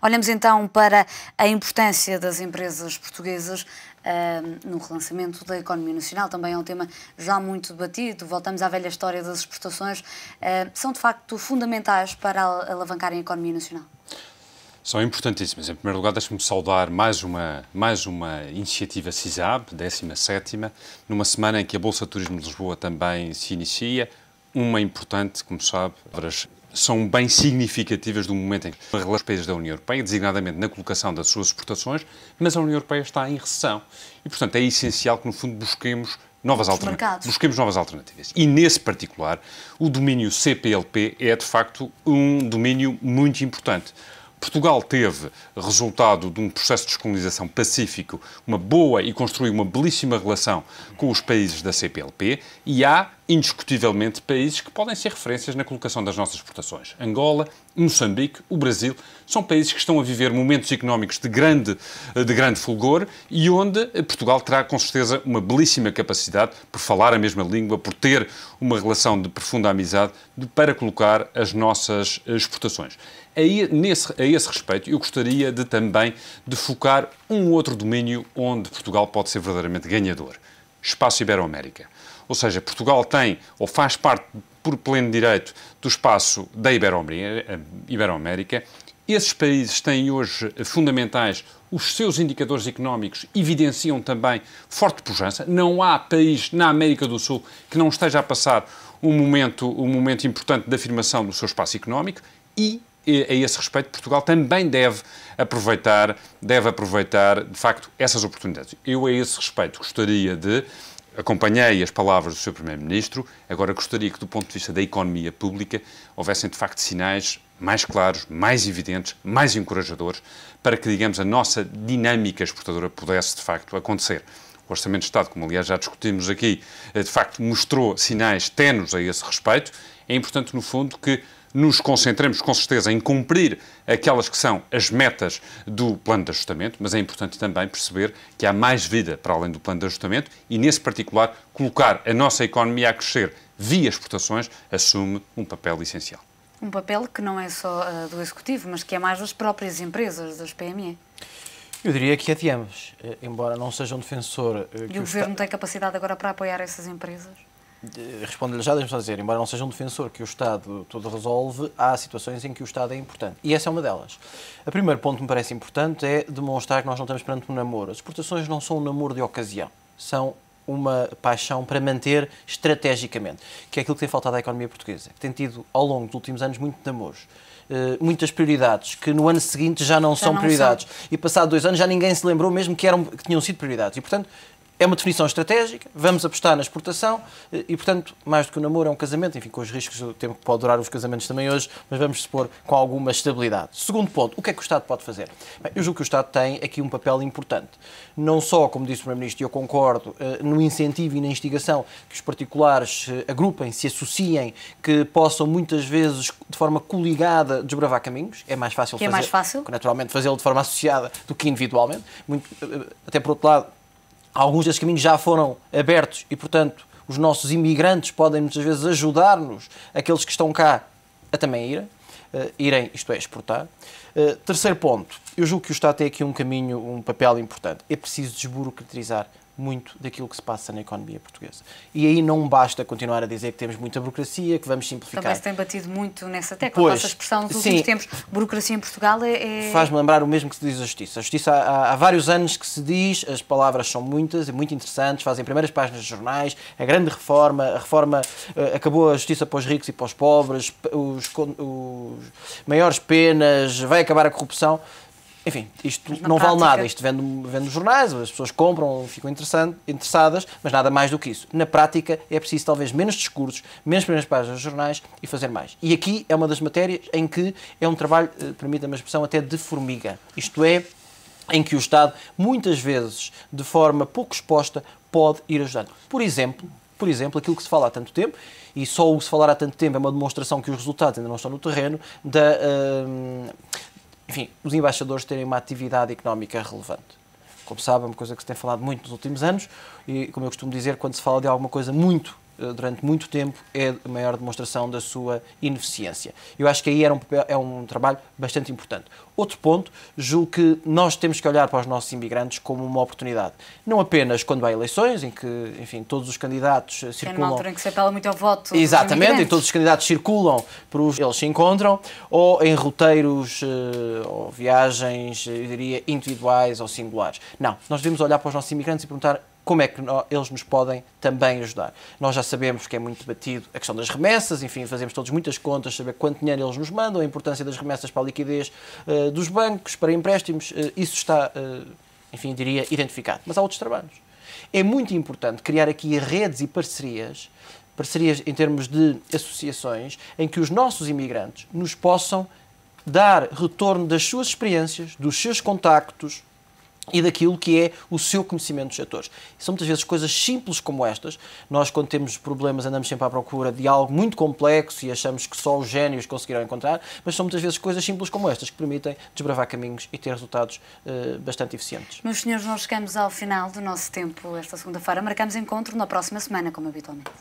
Olhamos então para a importância das empresas portuguesas no relançamento da economia nacional. Também é um tema já muito debatido. Voltamos à velha história das exportações. São, de facto, fundamentais para alavancarem a economia nacional? São importantíssimas. Em primeiro lugar, deixe-me saudar mais uma iniciativa CISAB, 17ª, numa semana em que a Bolsa de Turismo de Lisboa também se inicia. Uma importante, como sabe, são bem significativas do momento em que os países da União Europeia, designadamente na colocação das suas exportações, mas a União Europeia está em recessão. E, portanto, é essencial que, no fundo, busquemos novas alternativas. E, nesse particular, o domínio CPLP é, de facto, um domínio muito importante. Portugal teve resultado de um processo de descolonização pacífico, uma boa e construiu uma belíssima relação com os países da CPLP e há, indiscutivelmente, países que podem ser referências na colocação das nossas exportações. Angola, Moçambique, o Brasil, são países que estão a viver momentos económicos de grande fulgor e onde Portugal terá, com certeza, uma belíssima capacidade, por falar a mesma língua, por ter uma relação de profunda amizade, para colocar as nossas exportações. A esse respeito, eu gostaria também de focar um outro domínio onde Portugal pode ser verdadeiramente ganhador. Espaço Ibero-América. Ou seja, Portugal tem, ou faz parte, por pleno direito, do espaço da Ibero-América. Esses países têm hoje fundamentais, os seus indicadores económicos evidenciam também forte pujança. Não há país na América do Sul que não esteja a passar um momento importante de afirmação do seu espaço económico e, a esse respeito, Portugal também deve aproveitar, de facto, essas oportunidades. Eu, a esse respeito, acompanhei as palavras do Sr. Primeiro-Ministro, agora gostaria que, do ponto de vista da economia pública, houvessem, de facto, sinais mais claros, mais evidentes, mais encorajadores, para que, digamos, a nossa dinâmica exportadora pudesse, de facto, acontecer. O Orçamento de Estado, como aliás já discutimos aqui, de facto, mostrou sinais tenos a esse respeito. É importante, no fundo, que nos concentremos, com certeza, em cumprir aquelas que são as metas do plano de ajustamento, mas é importante também perceber que há mais vida para além do plano de ajustamento e, nesse particular, colocar a nossa economia a crescer via exportações assume um papel essencial. Um papel que não é só do Executivo, mas que é mais das próprias empresas, das PME. Eu diria que é de ambos, embora não seja um defensor... E o Governo tem capacidade agora para apoiar essas empresas? Respondo-lhe já, deixe-me só dizer, embora não seja um defensor que o Estado tudo resolve, há situações em que o Estado é importante. E essa é uma delas. O primeiro ponto que me parece importante é demonstrar que nós não estamos perante um namoro. As exportações não são um namoro de ocasião. São uma paixão para manter estrategicamente, que é aquilo que tem faltado à economia portuguesa, que tem tido, ao longo dos últimos anos, muitos namoros. Muitas prioridades, que no ano seguinte já não são prioridades. E passado 2 anos já ninguém se lembrou mesmo que tinham sido prioridades. E, portanto, é uma definição estratégica, vamos apostar na exportação e, portanto, mais do que um namoro, é um casamento, enfim, com os riscos do tempo que pode durar os casamentos também hoje, mas vamos supor com alguma estabilidade. Segundo ponto, o que é que o Estado pode fazer? Bem, eu julgo que o Estado tem aqui um papel importante. Não só, como disse o Primeiro-Ministro, e eu concordo, no incentivo e na instigação que os particulares agrupem, se associem, que possam muitas vezes, de forma coligada, desbravar caminhos. É mais fácil naturalmente, fazê-lo de forma associada do que individualmente. Até por outro lado, alguns desses caminhos já foram abertos e, portanto, os nossos imigrantes podem muitas vezes ajudar-nos, aqueles que estão cá, a também irem, isto é, exportar. Terceiro ponto, eu julgo que o Estado tem aqui um papel importante. É preciso desburocratizar muito daquilo que se passa na economia portuguesa. E aí não basta continuar a dizer que temos muita burocracia, que vamos simplificar. Também se tem batido muito nessa tecla. A vossa expressão nos últimos tempos, burocracia em Portugal Faz-me lembrar o mesmo que se diz a Justiça. A Justiça há vários anos que se diz, as palavras são muitas e muito interessantes, fazem primeiras páginas de jornais, a grande reforma, acabou a Justiça para os ricos e para os pobres, os maiores penas, vai acabar a corrupção. Enfim, isto não vale nada, isto vende nos jornais, as pessoas compram, ficam interessadas, mas nada mais do que isso. Na prática é preciso talvez menos discursos, menos primeiras páginas de jornais e fazer mais. E aqui é uma das matérias em que é um trabalho, permita-me a expressão, até de formiga. Isto é, em que o Estado, muitas vezes, de forma pouco exposta, pode ir ajudando. Por exemplo, aquilo que se fala há tanto tempo, e só o que se falar há tanto tempo é uma demonstração que os resultados ainda não estão no terreno, enfim, os embaixadores terem uma atividade económica relevante. Como sabem, é uma coisa que se tem falado muito nos últimos anos e, como eu costumo dizer, quando se fala de alguma coisa muito durante muito tempo, é a maior demonstração da sua ineficiência. Eu acho que aí é um trabalho bastante importante. Outro ponto, julgo que nós temos que olhar para os nossos imigrantes como uma oportunidade. Não apenas quando há eleições, em que, enfim, todos os candidatos circulam... É numa altura em que se apela muito ao voto. Exatamente, em todos os candidatos circulam para eles se encontram, ou em roteiros ou viagens, eu diria, individuais ou singulares. Não, nós devemos olhar para os nossos imigrantes e perguntar como é que eles nos podem também ajudar. Nós já sabemos que é muito debatido a questão das remessas, enfim, fazemos todos muitas contas, saber quanto dinheiro eles nos mandam, a importância das remessas para a liquidez dos bancos, para empréstimos, isso está, enfim, diria, identificado. Mas há outros trabalhos. É muito importante criar aqui redes e parcerias em termos de associações, em que os nossos imigrantes nos possam dar retorno das suas experiências, dos seus contactos, e daquilo que é o seu conhecimento dos setores. São muitas vezes coisas simples como estas. Nós, quando temos problemas, andamos sempre à procura de algo muito complexo e achamos que só os génios conseguirão encontrar, mas são muitas vezes coisas simples como estas que permitem desbravar caminhos e ter resultados bastante eficientes. Meus senhores, nós chegamos ao final do nosso tempo esta segunda-feira. Marcamos encontro na próxima semana, como habitualmente.